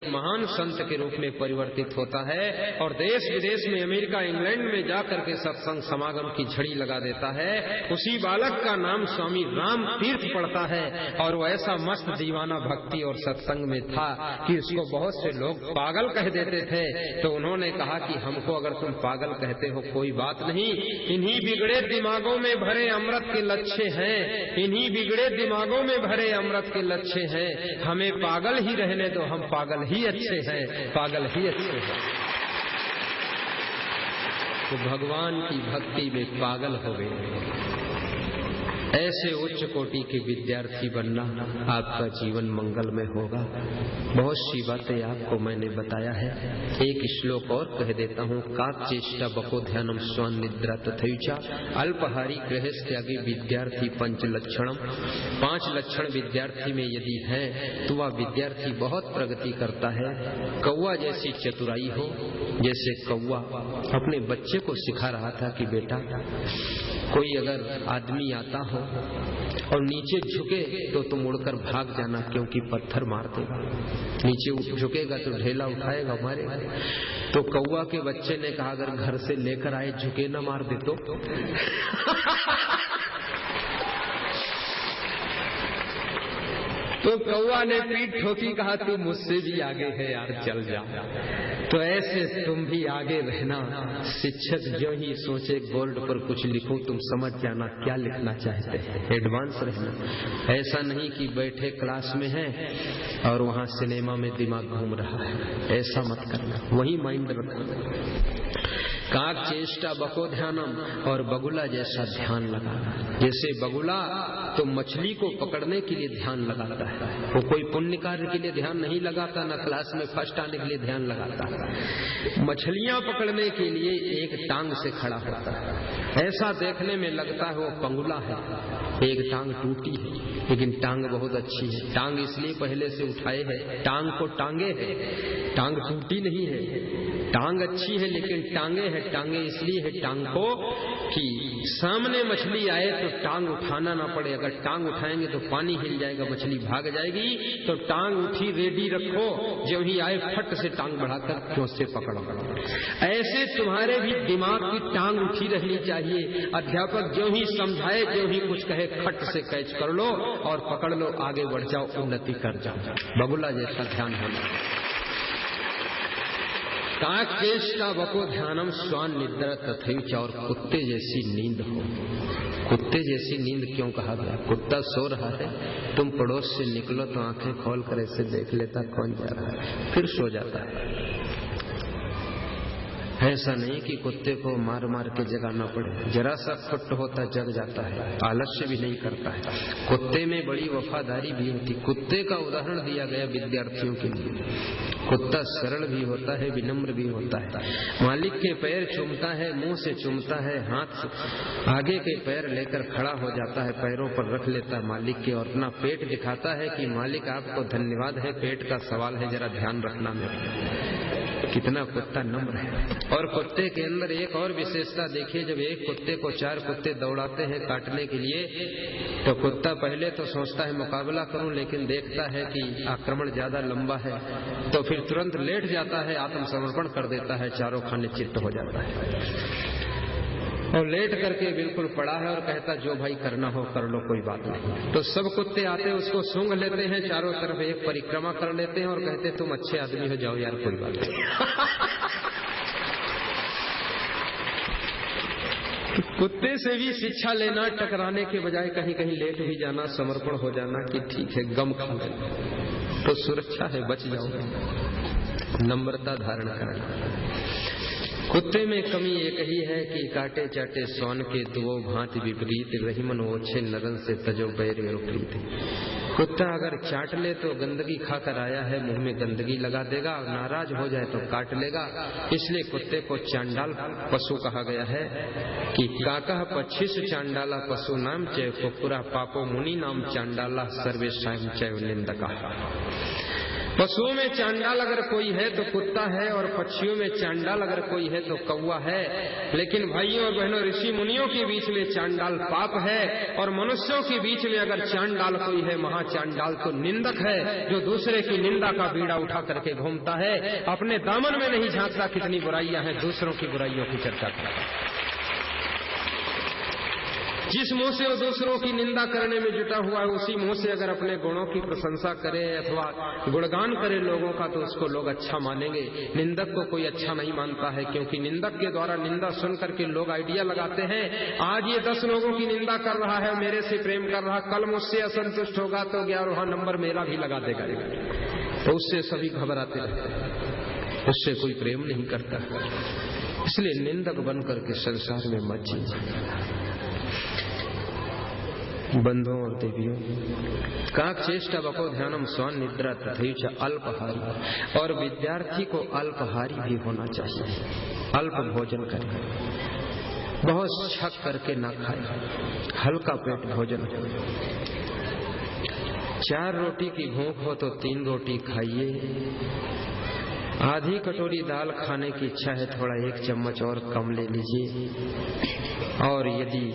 महान संत के रूप में परिवर्तित होता है और देश विदेश में, अमेरिका इंग्लैंड में जाकर के सत्संग समागम की झड़ी लगा देता है। उसी बालक का नाम स्वामी राम तीर्थ पड़ता है और वो ऐसा मस्त दीवाना भक्ति और सत्संग में था कि उसको बहुत से लोग पागल कह देते थे। तो उन्होंने कहा कि हमको अगर तुम पागल कहते हो कोई बात नहीं, इन्हीं बिगड़े दिमागों में भरे अमृत के लच्छे हैं, इन्हीं बिगड़े दिमागों में भरे अमृत के लच्छे हैं, हमें पागल ही रहने दो, हम पागल ही अच्छे हैं, पागल ही अच्छे हैं। तो भगवान की भक्ति में पागल हो गए। ऐसे उच्च कोटि के विद्यार्थी बनना आपका जीवन मंगलमय होगा। बहुत सी बातें आपको मैंने बताया है। एक श्लोक और कह देता हूँ। काचेष्टा बको ध्यानम स्वान निद्रा तथैचा अल्पहारी गृहस्थ्यागी विद्यार्थी पंच लक्षणम। 5 लक्षण विद्यार्थी में यदि है तो वह विद्यार्थी बहुत प्रगति करता है। कौवा जैसी चतुराई हो, जैसे कौवा अपने बच्चे को सिखा रहा था कि बेटा कोई अगर आदमी आता हो और नीचे झुके तो तुम उड़कर भाग जाना, क्योंकि पत्थर मार देगा। नीचे झुकेगा तो ढेला उठाएगा, मारेगा। तो कौवा के बच्चे ने कहा अगर घर से लेकर आए झुके न मार दे तो कौवा ने पीठ ठोकी, कहा तू मुझसे भी आगे है यार, चल जा। तो ऐसे तुम भी आगे रहना। शिक्षक जो ही सोचे बोर्ड पर कुछ लिखूं, तुम समझ जाना क्या लिखना चाहते हैं, एडवांस रहना। ऐसा नहीं कि बैठे क्लास में है और वहां सिनेमा में दिमाग घूम रहा है, ऐसा मत करना, वही माइंड रखना। काक चेष्टा बको ध्यानम, और बगुला जैसा ध्यान लगाना। जैसे बगुला तो मछली को पकड़ने के लिए ध्यान लगाता है, वो कोई पुण्य कार्य के लिए ध्यान नहीं लगाता, न क्लास में फर्स्ट आने के लिए ध्यान लगाता है। मछलियां पकड़ने के लिए एक टांग से खड़ा होता है। ऐसा देखने में लगता है वो पंगुला है, एक टांग टूटी है, लेकिन टांग बहुत अच्छी है। टांग इसलिए पहले से उठाए है, टांग को टांगे है, टांग टूटी नहीं है। टांग अच्छी है लेकिन टांगे है, टांगे इसलिए है टांग को कि सामने मछली आए तो टांग उठाना ना पड़े। अगर टांग उठाएंगे तो पानी हिल जाएगा, मछली भाग जाएगी। तो टांग उठी रेडी रखो, जो ही आए फट से टांग बढ़ाकर चोंच से पकड़ो। ऐसे तुम्हारे भी दिमाग की टांग उठी रहनी चाहिए। अध्यापक जो ही समझाए, जो ही कुछ कहे, खट से कैच कर लो और पकड़ लो, आगे बढ़ जाओ, उन्नति कर जाओ। बगुला जैसा ध्यान होना। काक चेष्टा बको ध्यानम स्वान निद्रा तथैच, और कुत्ते जैसी नींद हो। कुत्ते जैसी नींद क्यों कहा गया? कुत्ता सो रहा है, तुम पड़ोस से निकलो तो आंखें खोल कर ऐसे देख लेता कौन जा रहा है, फिर सो जाता है। ऐसा नहीं कि कुत्ते को मार मार के जगाना पड़े, जरा सा फुट होता जग जाता है, आलस्य भी नहीं करता है। कुत्ते में बड़ी वफादारी भी होती। कुत्ते का उदाहरण दिया गया विद्यार्थियों के लिए। कुत्ता सरल भी होता है, विनम्र भी होता है। मालिक के पैर चूमता है, मुंह से चूमता है, हाथ आगे के पैर लेकर खड़ा हो जाता है, पैरों पर रख लेता है मालिक के, और अपना पेट दिखाता है कि मालिक आपको धन्यवाद है, पेट का सवाल है, जरा ध्यान रखना मेरा। कितना कुत्ता नम्र है। और कुत्ते के अंदर एक और विशेषता देखिए, जब एक कुत्ते को 4 कुत्ते दौड़ाते हैं काटने के लिए, तो कुत्ता पहले तो सोचता है मुकाबला करूं, लेकिन देखता है कि आक्रमण ज्यादा लंबा है तो फिर तुरंत लेट जाता है, आत्मसमर्पण कर देता है, चारों खाने चित्त हो जाता है और लेट करके बिल्कुल पड़ा है और कहता जो भाई करना हो कर लो, कोई बात नहीं। तो सब कुत्ते आते उसको सूंघ लेते हैं, चारों तरफ एक परिक्रमा कर लेते हैं और कहते तुम अच्छे आदमी हो, जाओ यार, कोई बात नहीं। कुत्ते से भी शिक्षा लेना, टकराने के बजाय कहीं कहीं लेट भी जाना, समर्पण हो जाना कि ठीक है गम खा लेना, तो सुरक्षा है, बच जाओगे। नम्रता धारण करना। कुत्ते में कमी एक ही है कि काटे चाटे सौन के दुओ भांति विपरीत, रही मन ओछे नरन से तजो बैर प्रीत। कुत्ता अगर चाट ले तो गंदगी खाकर आया है, मुंह में गंदगी लगा देगा, और नाराज हो जाए तो काट लेगा। इसलिए कुत्ते को चांडाल पशु कहा गया है कि काका पच्छिस चांडाला पशु नाम चय कुकुरा पापो मुनि नाम चांडाला सर्वेशाम चय निंदका। पशुओं में चांडाल अगर कोई है तो कुत्ता है, और पक्षियों में चांडाल अगर कोई है तो कौवा है। लेकिन भाइयों और बहनों, ऋषि मुनियों के बीच में चांडाल पाप है, और मनुष्यों के बीच में अगर चांडाल कोई है, महाचांडाल तो निंदक है, जो दूसरे की निंदा का बीड़ा उठा करके घूमता है, अपने दामन में नहीं झांकता कितनी बुराइयां हैं, दूसरों की बुराइयों की चर्चा करता है। जिस मुंह से वो दूसरों की निंदा करने में जुटा हुआ है, उसी मुंह से अगर अपने गुणों की प्रशंसा करे अथवा गुणगान करे लोगों का, तो उसको लोग अच्छा मानेंगे। निंदक को कोई अच्छा नहीं मानता है, क्योंकि निंदक के द्वारा निंदा सुन करके लोग आइडिया लगाते हैं, आज ये 10 लोगों की निंदा कर रहा है, मेरे से प्रेम कर रहा, कल मुझसे असंतुष्ट होगा तो 11वां नंबर मेरा भी लगा देगा। तो उससे सभी घबराते रहते हैं, उससे कोई प्रेम नहीं करता। इसलिए निंदक बन करके संसार में मत जीजिए। बंधुओं और देवियों, काक चेष्टा बको ध्यानम स्वान निद्रा तथैच अल्पहारी, और विद्यार्थी को अल्पहारी भी होना चाहिए। अल्प भोजन करे, बहुत छक करके ना खाए, हल्का पेट भोजन हो। 4 रोटी की भूख हो तो 3 रोटी खाइए। आधी कटोरी दाल खाने की इच्छा है, थोड़ा 1 चम्मच और कम ले लीजिए। और यदि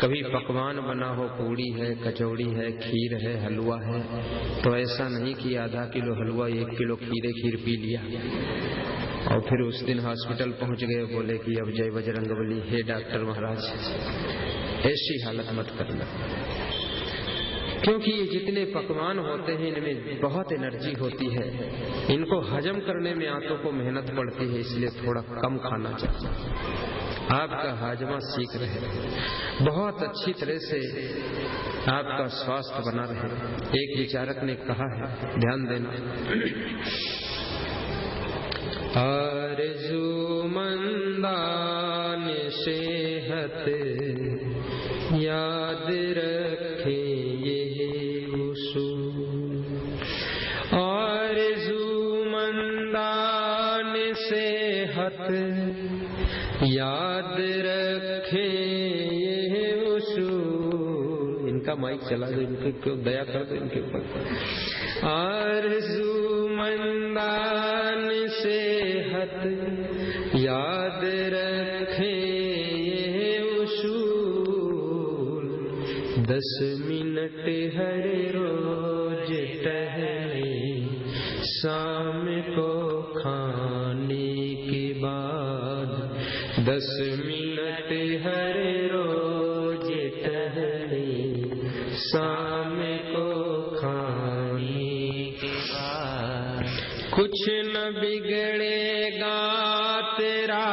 कभी पकवान बना हो, पूड़ी है, कचौड़ी है, खीर है, हलवा है, तो ऐसा नहीं कि आधा किलो हलवा 1 किलो खीर पी लिया और फिर उस दिन हॉस्पिटल पहुंच गए, बोले कि अब जय बजरंगबली, हे डॉक्टर महाराज। ऐसी हालत मत करना, क्योंकि ये जितने पकवान होते हैं इनमें बहुत एनर्जी होती है, इनको हजम करने में आंतों को मेहनत पड़ती है, इसलिए थोड़ा कम खाना चाहिए। आपका हाजमा सीख रहे, बहुत अच्छी तरह से आपका स्वास्थ्य बना रहे। एक विचारक ने कहा है, ध्यान देना, आरज़ू मंदान सेहत याद रखे ये उसूल। आरज़ू मंदान सेहत याद रखे ये उसूल। इनका माइक चला दो, इनके क्यों दया कर दो इनके ऊपर। आरज़ू मंदान सेहत याद रखे ये उसूल। 10 मिनट हर रोज टहले शाम को खाने के बाद। 10 मिनट हर रोज टहले शाम को खाने के बाद। कुछ न बिगड़ेगा तेरा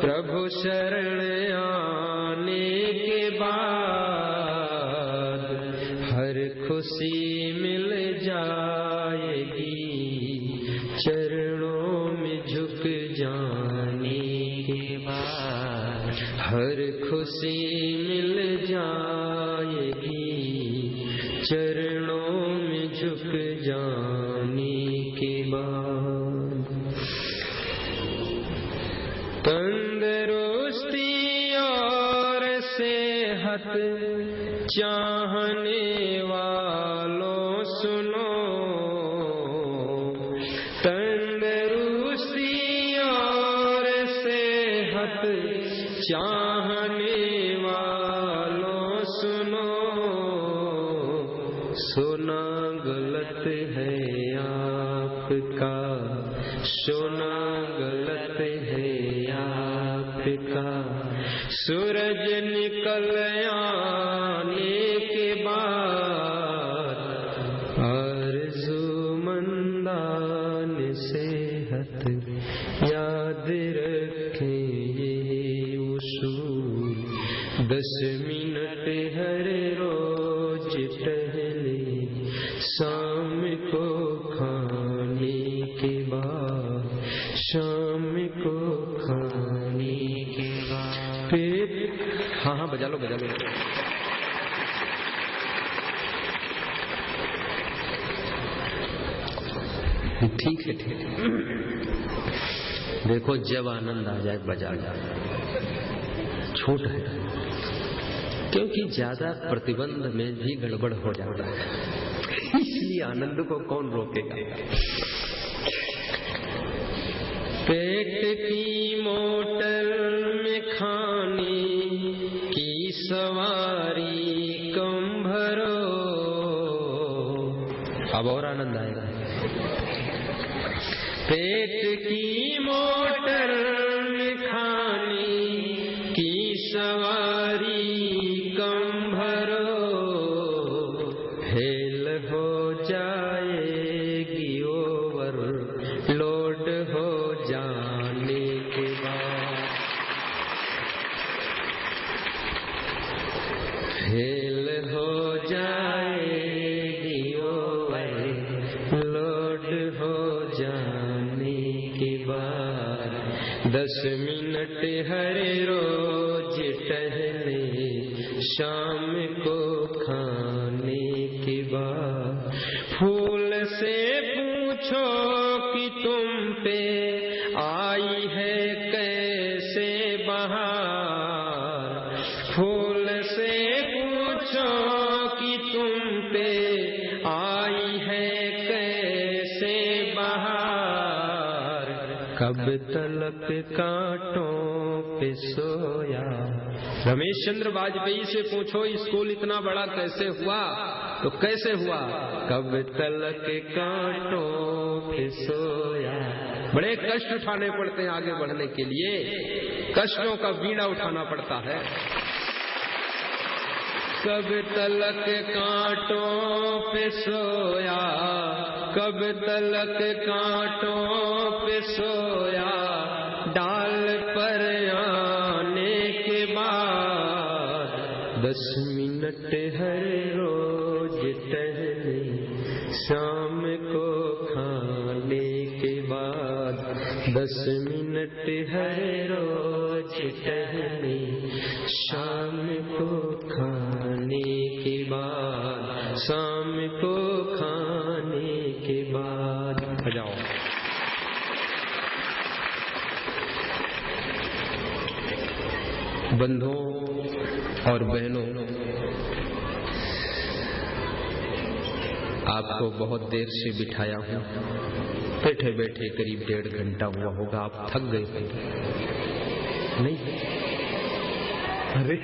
प्रभु शरण आने के बाद। हर खुशी मिल जाएगी चरणों में झुक जाने के बाद। हर खुशी मिल जाएगी चरणों में झुक जाने के बाद। तंदुरुस्ती और सेहत चाहने वालों सुनो। तंदुरुस्ती और सेहत चाहने वालों सुनो। सोना गलत है आपका, सोना गलत है आपका। सूरज निकल आने के बाद। आरज़ू मंदान सेहत याद रखे ये उसूल। 10 मिनट हर रोज टहले शाम को खाने के बाद। शाम को खाने के बाद पेट। हाँ बजा लो बजा लो। ठीक है ठीक है। देखो जब आनंद आ जाए बजा जाए, छूट है, क्योंकि ज्यादा प्रतिबंध में भी गड़बड़ हो जाता है। इसलिए आनंद को कौन रोकेगा। पेट की मोटर में खाने की सवारी कम भरो। अब और आनंद आएगा। पेट की मोटर में खाने की सवारी कम भरो, फेल हो जाएगी ओवर लोड हो जाने के बाद। फेल हो जाएगी ओवर लोड हो जाने के बाद। 10 मिनट हर रोज टहले शाम को खाने के बाद। फूल से पूछो कि तुम पे आई है कैसे बहार। फूल से पूछो कि तुम पे आई है कैसे बहार। कब तलक कांटों पे सोया। रमेश चंद्र वाजपेयी से पूछो स्कूल इतना बड़ा कैसे हुआ, तो कैसे हुआ। कब तलक कांटों पे सोया। बड़े कष्ट उठाने पड़ते हैं आगे बढ़ने के लिए, कष्टों का बीड़ा उठाना पड़ता है। कब तलक कांटों पे सोया, कब तलक कांटों पे सोया। डाल पर आने के बाद 10 मिनट हर रोज टहले शाम को खाने के बाद। 10 मिनट हर रोज टहले शाम को खाने के बाद। शाम को खाने के बाद। बजाओ। बंधुओं और बहनों, आपको बहुत देर से बिठाया हूँ। बैठे बैठे करीब 1.5 घंटा हुआ होगा। आप थक गए होंगे नहीं? अरे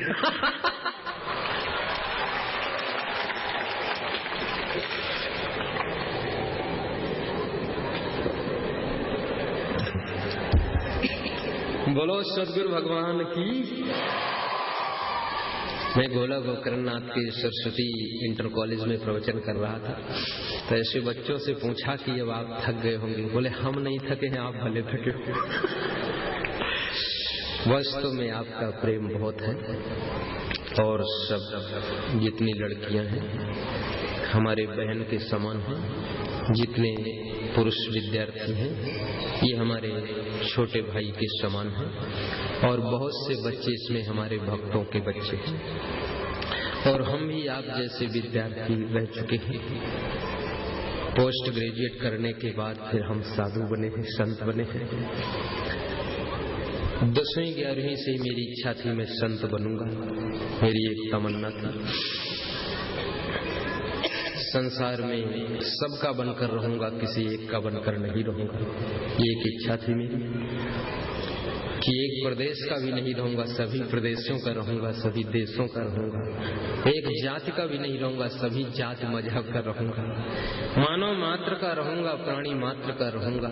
बोलो सदगुरु भगवान की। मैं गोला गोकर्णनाथ के सरस्वती इंटर कॉलेज में प्रवचन कर रहा था, तो ऐसे बच्चों से पूछा कि अब आप थक गए होंगे। बोले हम नहीं थके हैं, आप भले थके हो। वास्तव में आपका प्रेम बहुत है, और सब जितनी लड़कियां हैं हमारे बहन के समान हैं, जितने पुरुष विद्यार्थी हैं ये हमारे छोटे भाई के समान हैं, और बहुत से बच्चे इसमें हमारे भक्तों के बच्चे हैं। और हम भी आप जैसे विद्यार्थी रह चुके हैं। पोस्ट ग्रेजुएट करने के बाद फिर हम साधु बने हैं, संत बने हैं। 10वीं 11वीं से मेरी इच्छा थी मैं संत बनूंगा, मेरी एक तमन्ना थी। संसार में सबका बनकर रहूंगा, किसी एक का बनकर नहीं रहूंगा। ये एक इच्छा थी मेरी कि एक प्रदेश का भी नहीं रहूंगा, सभी प्रदेशों का रहूंगा, सभी देशों का रहूंगा। एक जाति का भी नहीं रहूंगा, सभी जाति मजहब का रहूंगा। मानव मात्र का रहूंगा, प्राणी मात्र का रहूंगा।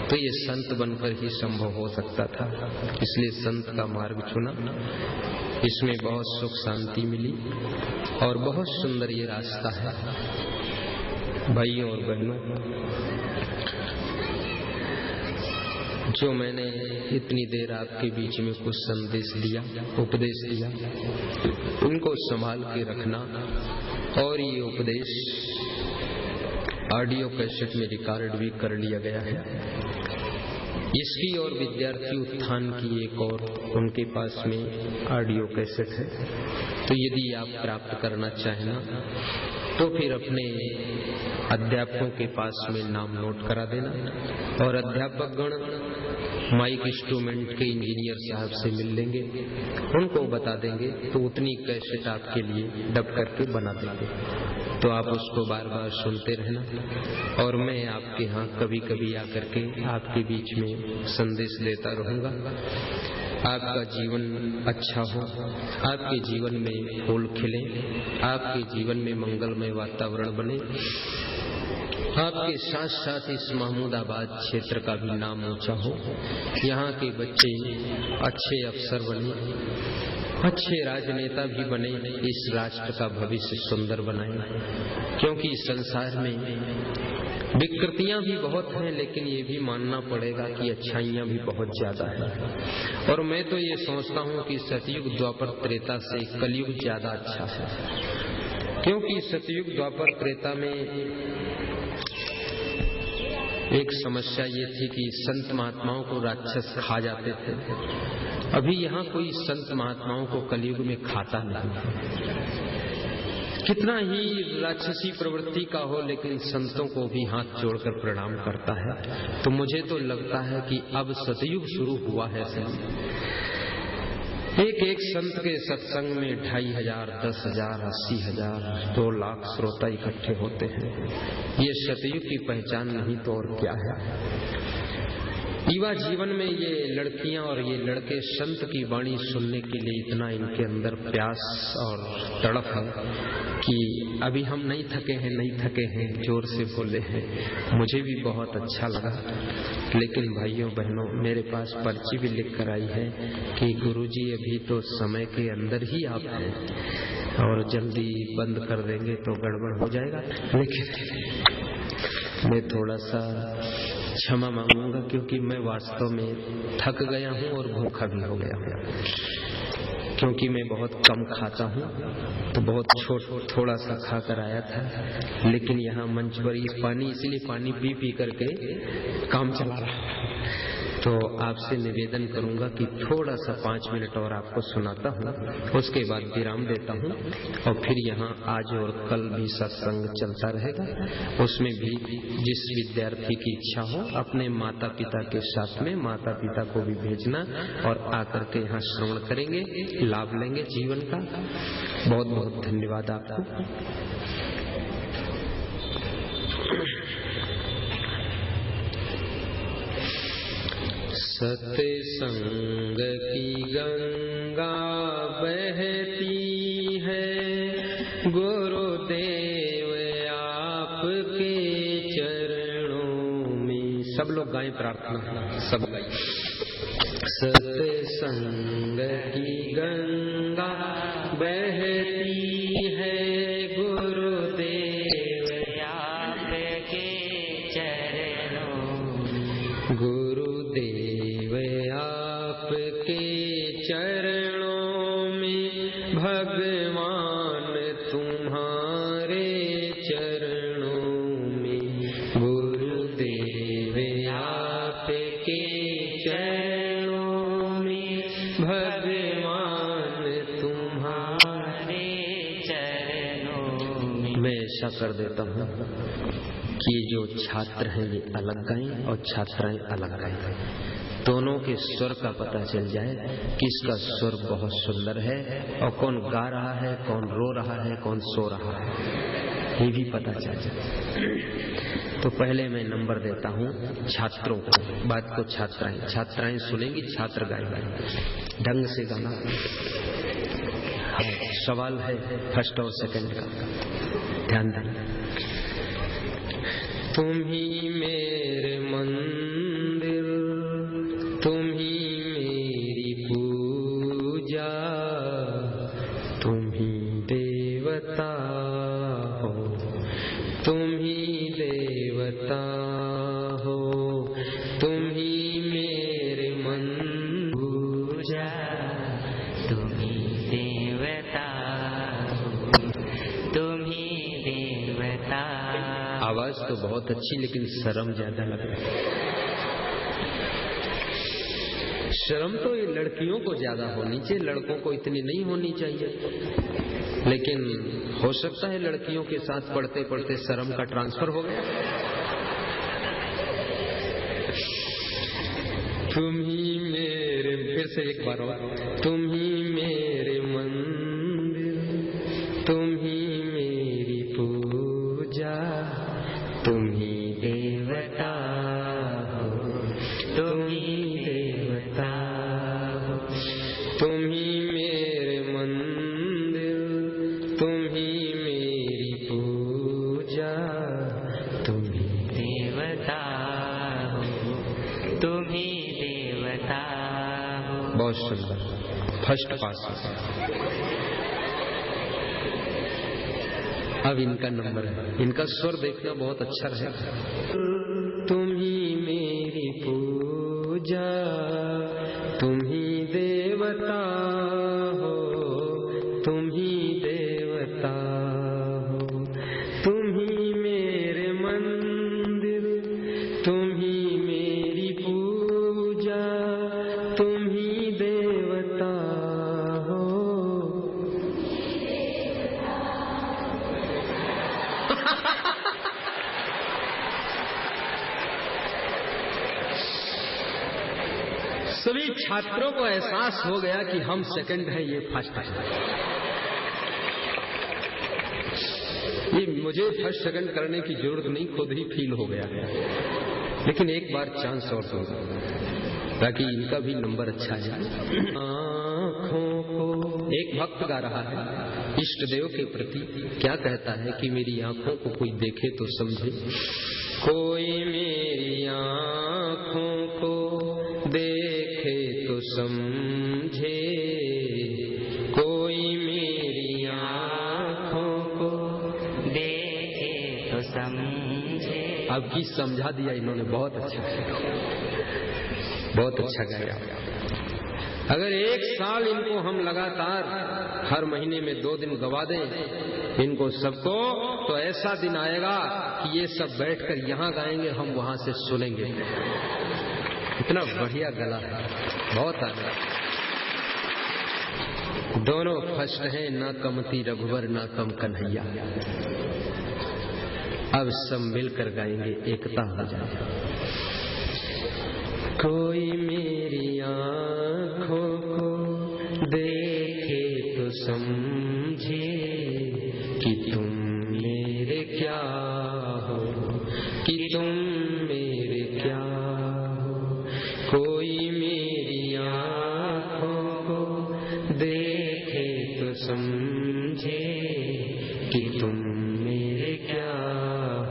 तो ये संत बनकर ही संभव हो सकता था, इसलिए संत का मार्ग चुना। इसमें बहुत सुख शांति मिली और बहुत सुंदर ये रास्ता है। भाइयों और बहनों, जो मैंने इतनी देर आपके बीच में कुछ संदेश दिया, उपदेश दिया, उनको संभाल के रखना। और ये उपदेश ऑडियो कैसेट में रिकॉर्ड भी कर लिया गया है। इसकी और विद्यार्थी उत्थान की एक और उनके पास में ऑडियो कैसेट है। तो यदि आप प्राप्त करना चाहें तो फिर अपने अध्यापकों के पास में नाम नोट करा देना और अध्यापक गण माइक इंस्ट्रूमेंट के इंजीनियर साहब से मिल लेंगे, उनको बता देंगे तो उतनी कैसेट आपके लिए डब करके बना देंगे। तो आप उसको बार बार सुनते रहना और मैं आपके यहाँ कभी कभी आकर के आपके बीच में संदेश देता रहूंगा। आपका जीवन अच्छा हो, आपके जीवन में फूल खिले, आपके जीवन में मंगलमय वातावरण बने, आपके साथ साथ इस महमूदाबाद क्षेत्र का भी नाम ऊंचा हो, यहाँ के बच्चे अच्छे अफसर बने, अच्छे राजनेता भी बने, इस राष्ट्र का भविष्य सुंदर बनाए। क्योंकि संसार में विकृतियां भी बहुत हैं, लेकिन ये भी मानना पड़ेगा कि अच्छाइयां भी बहुत ज्यादा हैं। और मैं तो ये सोचता हूँ कि सतयुग द्वापर त्रेता से कलयुग ज्यादा अच्छा है। क्योंकि सतयुग द्वापर त्रेता में एक समस्या ये थी कि संत महात्माओं को राक्षस खा जाते थे। अभी यहाँ कोई संत महात्माओं को कलयुग में खाता नहीं। कितना ही राक्षसी प्रवृत्ति का हो, लेकिन संतों को भी हाथ जोड़कर प्रणाम करता है। तो मुझे तो लगता है कि अब सतयुग शुरू हुआ है। एक संत के सत्संग में 2500, 10,000, 80,000, 2 लाख श्रोता इकट्ठे होते हैं। ये सतयुग की पहचान नहीं तो और क्या है। युवा जीवन में ये लड़कियां और ये लड़के संत की वाणी सुनने के लिए इतना इनके अंदर प्यास और तड़प है कि अभी हम नहीं थके हैं, जोर से बोले हैं। मुझे भी बहुत अच्छा लगा। लेकिन भाइयों बहनों, मेरे पास पर्ची भी लिख कर आई है कि गुरुजी अभी तो समय के अंदर ही आप हैं और जल्दी बंद कर देंगे तो गड़बड़ हो जाएगा। लेकिन मैं थोड़ा सा क्षमा मांगूंगा, क्योंकि मैं वास्तव में थक गया हूं और भूखा भी हो गया हूं। क्योंकि मैं बहुत कम खाता हूं, तो बहुत थोड़ा सा खा कर आया था। लेकिन यहाँ मंच पर इसलिए पानी पी करके काम चला रहा। तो आपसे निवेदन करूंगा कि थोड़ा सा 5 मिनट और आपको सुनाता हूँ, उसके बाद विराम देता हूँ और फिर यहाँ आज और कल भी सत्संग चलता रहेगा। उसमें भी जिस विद्यार्थी की इच्छा हो अपने माता पिता के साथ में माता पिता को भी भेजना और आकर के यहाँ श्रवण करेंगे, लाभ लेंगे जीवन का। बहुत बहुत धन्यवाद आपको। सत्संग की गंगा बहती है, गुरुदेव आपके चरणों में। सब लोग गाएं प्रार्थना, सब गाएं। सत्संग की गंगा बहती है, गुरुदेव आपके चरणों में। गुरुदेव आपके चरणों में, भगवान तुम्हारे चरणों में। गुरुदेव आपके चरणों में, भगवान तुम्हारे चरणों में। मैं ऐसा कर देता हूँ कि जो छात्र हैं ये अलग गाएं और छात्राएं अलग गाएं, दोनों के स्वर का पता चल जाए किसका स्वर बहुत सुंदर है और कौन गा रहा है, कौन रो रहा है, कौन सो रहा है, ये भी पता चल जाए। तो पहले मैं नंबर देता हूँ छात्रों को, बात को छात्राएं सुनेंगी, छात्र गाएंगे। ढंग से गाना। सवाल है फर्स्ट और सेकंड का, ध्यान देना। तुम ही मेरे मंदिर, तुम ही मेरी पूजा, तुम ही देवता हो, तुम ही देवता हो, तुम ही मेरे मन पूजा, तुम ही देवता हो, तुम ही देवता। आवाज तो बहुत अच्छी, लेकिन शर्म ज्यादा लग रही है। शर्म तो ये लड़कियों को ज्यादा होनी चाहिए, लड़कों को इतनी नहीं होनी चाहिए। लेकिन हो सकता है लड़कियों के साथ पढ़ते पढ़ते शर्म का ट्रांसफर हो गया। तुम ही मेरे, फिर से एक बार और, तुम ही मेरे मंदिर, तुम ही मेरी पूजा, तुम ही देवता हो, तुम ही देवता हो, तुम ही मेरे मंदिर, तुम ही मेरी पूजा, तुम ही देवता हो, तुम ही देवता हो। बहुत सुंदर, फर्स्ट पास। अब इनका नंबर है, इनका स्वर देखना बहुत अच्छा रहेगा। तुम ही मेरी पूजा, तुम ही देवता हो, तुम ही देवता हो, तुम ही मेरे मंदिर, तुम ही मेरी पूजा, तुम ही देवता हो। सभी छात्रों को एहसास हो गया कि हम सेकंड हैं, ये फर्स्ट है। ये मुझे फर्स्ट सेकंड करने की जरूरत नहीं, खुद ही फील हो गया। लेकिन एक बार चांस और दो ताकि इनका भी नंबर अच्छा है। आँखों को, एक भक्त गा रहा है इष्ट देव के प्रति, क्या कहता है कि मेरी आंखों को कोई देखे तो समझे, कोई मेरी आंखों को देखे तो समझे, कोई मेरी आंखों को देखे तो समझे। अब की समझा दिया इन्होंने, बहुत अच्छा गाया। अगर एक साल इनको हम लगातार हर महीने में 2 दिन गवा दें इनको सबको, तो ऐसा दिन आएगा कि ये सब बैठकर यहाँ गाएंगे, हम वहां से सुनेंगे। इतना बढ़िया गला है, बहुत आगे। दोनों फर्स्ट हैं, ना कमती रघुवर ना कम कन्हैया। अब सब मिलकर गाएंगे, एकता हो जाए। कोई मेरी आँखों को देखे तो समझे कि तुम मेरे क्या हो, कि तुम मेरे क्या हो, कोई मेरी आँखों को देखे तो समझे कि तुम मेरे क्या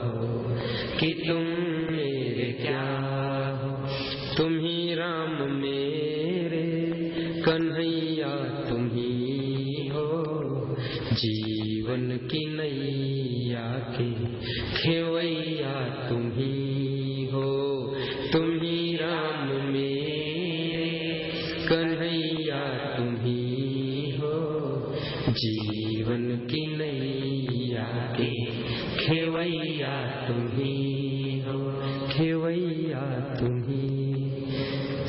हो, कि तुम मेरे क्या हो, तुम ही राम मेरे कन्हैया, तुम ही हो जीवन की नैया के खेवैया, तुम ही हो, तुम ही राम मेरे कन्हैया, तुम ही हो जीवन की नैया के खेवैया, तुम ही हो खेवैया, तुम ही।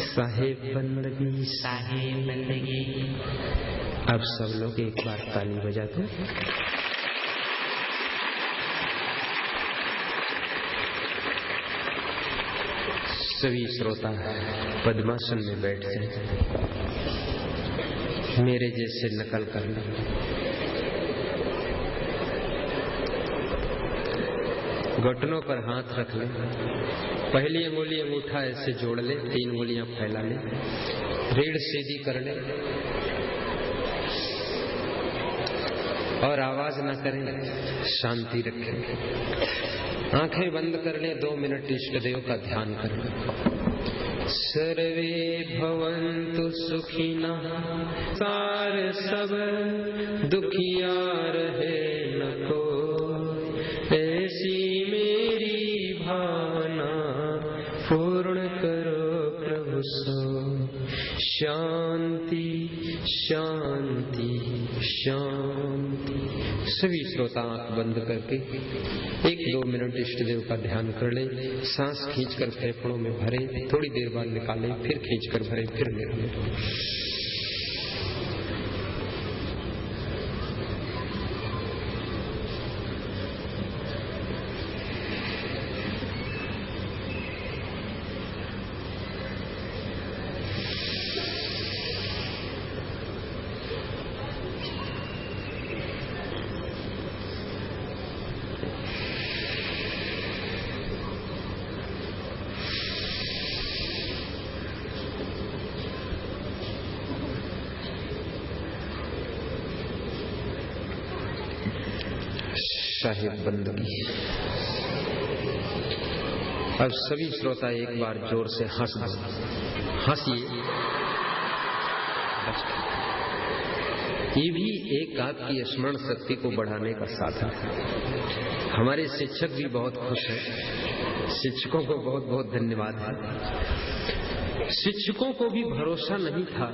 साहेब बंदगी, साहेब बंदगी। अब सब लोग एक बार ताली बजा दो। सभी श्रोता पद्मासन में बैठ जाए, मेरे जैसे नकल करना। घुटनों पर हाथ रख ले, पहली अंगुली अंगूठा ऐसे जोड़ ले, 3 अंगुलियां फैला ले, रीढ़ सीधी कर ले और आवाज न करें, शांति रखें। आंखें बंद कर ले, 2 मिनट इष्ट देव का ध्यान कर ले। सर्वे भवन्तु सुखिनः, सार सब दुखिया रहे न को, ऐसी मेरी भावना पूर्ण करो प्रभु सो। शांति शांति शांति। सभी श्रोता आंख बंद करके 1-2 मिनट इष्ट देव का ध्यान कर ले। सांस खींचकर फेफड़ों में भरे, थोड़ी देर बाद निकाले, फिर खींचकर भरे, फिर निकाले। साहिब बंदगी। अब सभी श्रोता एक बार जोर से हंसिए। ये भी एक आपकी स्मरण शक्ति को बढ़ाने का साधन है। हमारे शिक्षक भी बहुत खुश हैं। शिक्षकों को बहुत बहुत धन्यवाद है। शिक्षकों को भी भरोसा नहीं था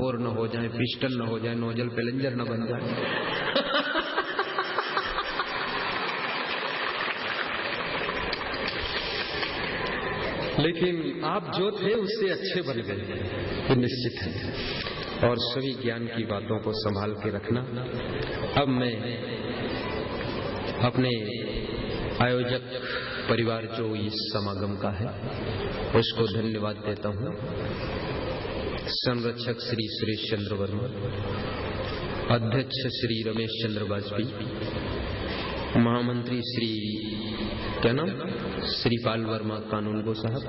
और न हो जाए, पिस्टन न हो जाए, नोजल पेलेंजर न बन जाए। लेकिन आप जो थे उससे अच्छे बन गए, ये निश्चित है। और सभी ज्ञान की बातों को संभाल के रखना। अब मैं अपने आयोजक परिवार जो इस समागम का है उसको धन्यवाद देता हूँ। संरक्षक श्री सुरेश चंद्र वर्मा, अध्यक्ष श्री रमेश चंद्र वाजपेयी, महामंत्री श्री क्या नाम श्रीपाल वर्मा कानूनगो साहब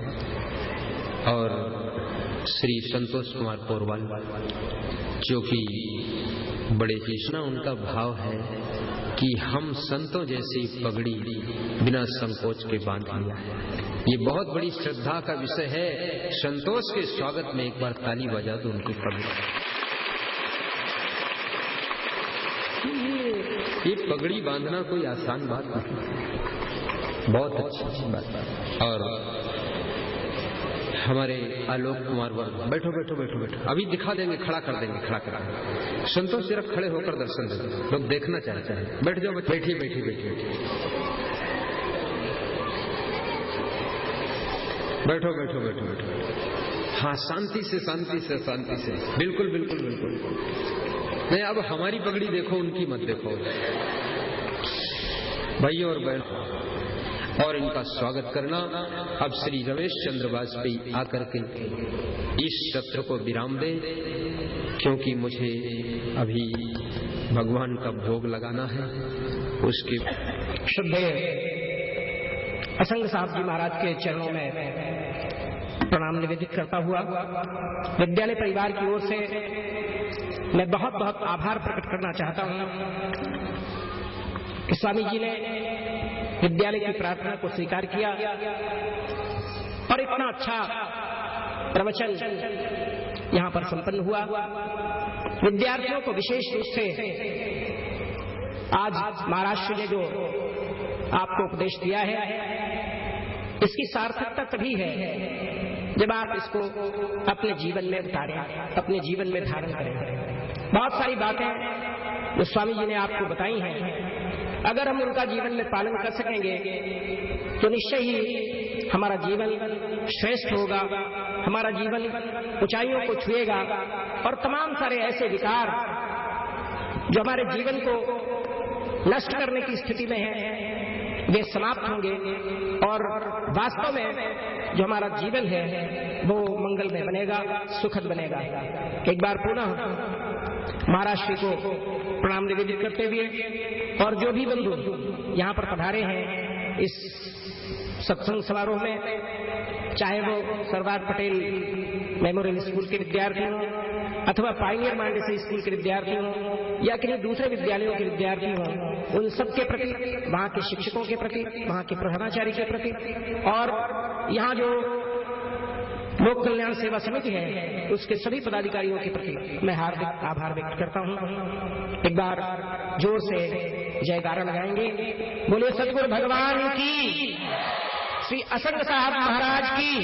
और श्री संतोष कुमार पोरवाल, जो कि बड़े ही उनका भाव है कि हम संतों जैसी पगड़ी बिना संकोच के बांध लिया है। ये बहुत बड़ी श्रद्धा का विषय है। संतोष के स्वागत में एक बार ताली बजा दो उनकी पगड़ी। ये पगड़ी बांधना कोई आसान बात नहीं, बहुत अच्छी बात। और हमारे आलोक कुमार वर्ग, बैठो बैठो बैठो बैठो, अभी दिखा देंगे, खड़ा कर देंगे, खड़ा करा। संतोष सिर्फ खड़े होकर दर्शन दे, लोग देखना चाहते हैं। बैठ जाओ, बैठिए बैठिए बैठिए बैठो बैठो बैठो बैठो। हाँ, शांति से शांति से शांति से, बिल्कुल बिल्कुल बिल्कुल। नहीं, अब हमारी पगड़ी देखो, उनकी मत देखो भाइयों और बहनों। और इनका स्वागत करना। अब श्री रमेश चंद्र वाजपेयी आकर के इस सत्र को विराम दें, क्योंकि मुझे अभी भगवान का भोग लगाना है। उसके श्रद्धेय असंग साहब जी महाराज के चरणों में प्रणाम निवेदित करता हुआ विद्यालय परिवार की ओर से मैं बहुत बहुत आभार प्रकट करना चाहता हूं कि स्वामी जी ने विद्यालय की प्रार्थना को स्वीकार किया और इतना अच्छा प्रवचन यहां पर संपन्न हुआ। विद्यार्थियों को विशेष रूप से आज महाराष्ट्र ने जो आपको उपदेश दिया है, इसकी सार्थकता तभी है जब आप इसको अपने जीवन में उतारें, अपने जीवन में धारण करें। बहुत सारी बातें जो स्वामी जी ने आपको बताई हैं, अगर हम उनका जीवन में पालन कर सकेंगे तो निश्चय ही हमारा जीवन श्रेष्ठ होगा, हमारा जीवन ऊंचाइयों को छुएगा और तमाम सारे ऐसे विकार जो हमारे जीवन को नष्ट करने की स्थिति में हैं, वे समाप्त होंगे और वास्तव में जो हमारा जीवन है वो मंगलमय बनेगा, सुखद बनेगा। एक बार पुनः महाराज श्री को प्रणाम निवेदित करते हुए और जो भी बंधु यहाँ पर पधारे हैं इस सत्संग समारोह में, चाहे वो सरदार पटेल मेमोरियल स्कूल के विद्यार्थी हों अथवा पायनियर मांडेसरी स्कूल के विद्यार्थी हों या किन्हीं दूसरे विद्यालयों के विद्यार्थी हों, उन सबके प्रति, वहाँ के शिक्षकों के प्रति, वहाँ के प्रधानाचार्य के प्रति और यहाँ जो लोक कल्याण सेवा समिति है उसके सभी पदाधिकारियों के प्रति मैं हार्दिक आभार व्यक्त करता हूँ। एक बार जोर से जयकारा लगाएंगे। बोले सतगुरु भगवान की, श्री असंग साहब महाराज की।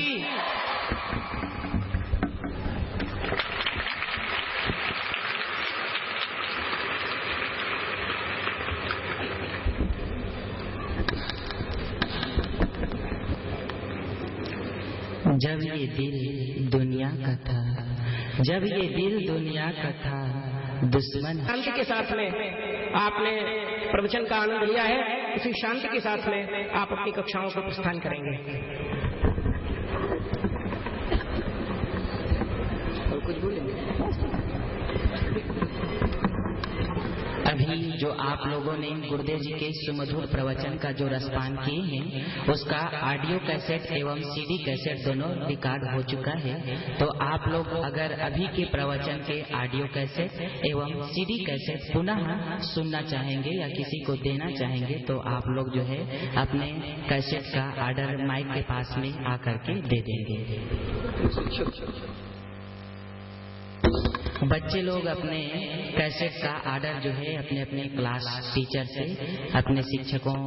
जब ये दिल दुनिया का था, जब ये दिल दुनिया का था, दुश्मन। शांति के साथ में आपने प्रवचन का आनंद लिया है, उसी शांति के साथ में आप अपनी कक्षाओं को प्रस्थान करेंगे। और कुछ बोलेंगे? अभी जो आप लोगों ने गुरुदेव जी के सुमधुर प्रवचन का जो रसपान किए हैं उसका ऑडियो कैसेट एवं सीडी कैसेट दोनों रिकॉर्ड हो चुका है। तो आप लोग अगर अभी के प्रवचन के ऑडियो कैसेट एवं सीडी कैसेट पुनः सुनना चाहेंगे या किसी को देना चाहेंगे तो आप लोग जो है अपने कैसेट का ऑर्डर माइक के पास में आकर के दे देंगे। बच्चे लोग अपने कैसेट का ऑर्डर जो है अपने अपने क्लास टीचर से, अपने शिक्षकों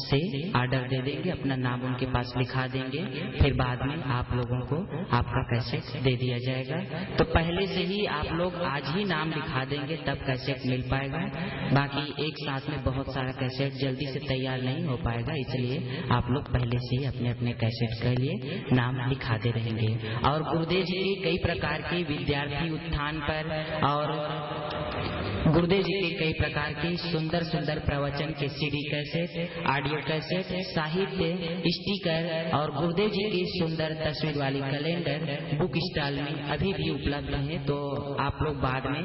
से ऑर्डर दे देंगे, अपना नाम उनके पास लिखा देंगे, फिर बाद में आप लोगों को आपका कैसेट दे दिया जाएगा। तो पहले से ही आप लोग आज ही नाम लिखा देंगे तब कैसेट मिल पाएगा। बाकी एक साथ में बहुत सारा कैसेट जल्दी से तैयार नहीं हो पाएगा, इसलिए आप लोग पहले से ही अपने अपने कैसेट के लिए नाम लिखाते रहेंगे। और गुरुदेव जी के कई प्रकार के विद्यार्थी उत्थान पर और गुरुदेव जी के कई प्रकार के सुंदर सुंदर प्रवचन के सीडी कैसेट, ऑडियो कैसेट, साहित्य, स्टिकर और गुरुदेव जी की सुंदर तस्वीर वाली कैलेंडर बुक स्टॉल में अभी भी उपलब्ध है। तो आप लोग बाद में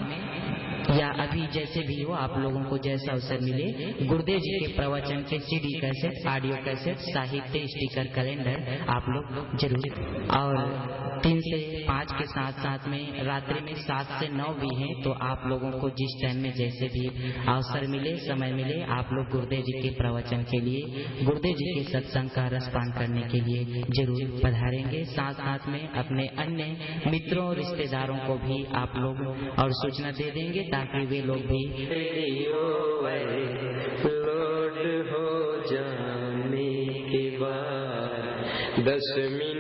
या अभी जैसे भी हो आप लोगों को जैसा अवसर मिले गुरुदेव जी के प्रवचन के सीडी कैसेट, ऑडियो कैसेट, साहित्य, स्टिकर, कैलेंडर आप लोग जरूर। और 3 से 5 के साथ साथ में रात्रि में 7 से 9 भी हैं। तो आप लोगों को जिस टाइम में जैसे भी अवसर मिले, समय मिले, आप लोग गुरुदेव जी के प्रवचन के लिए, गुरुदेव जी के सत्संग का रसपान करने के लिए जरूर पधारेंगे। साथ साथ में अपने अन्य मित्रों रिश्तेदारों को भी आप लोग और सूचना दे देंगे ताकि वे लोग भी लोड हो जाने के बाद 10 मिनट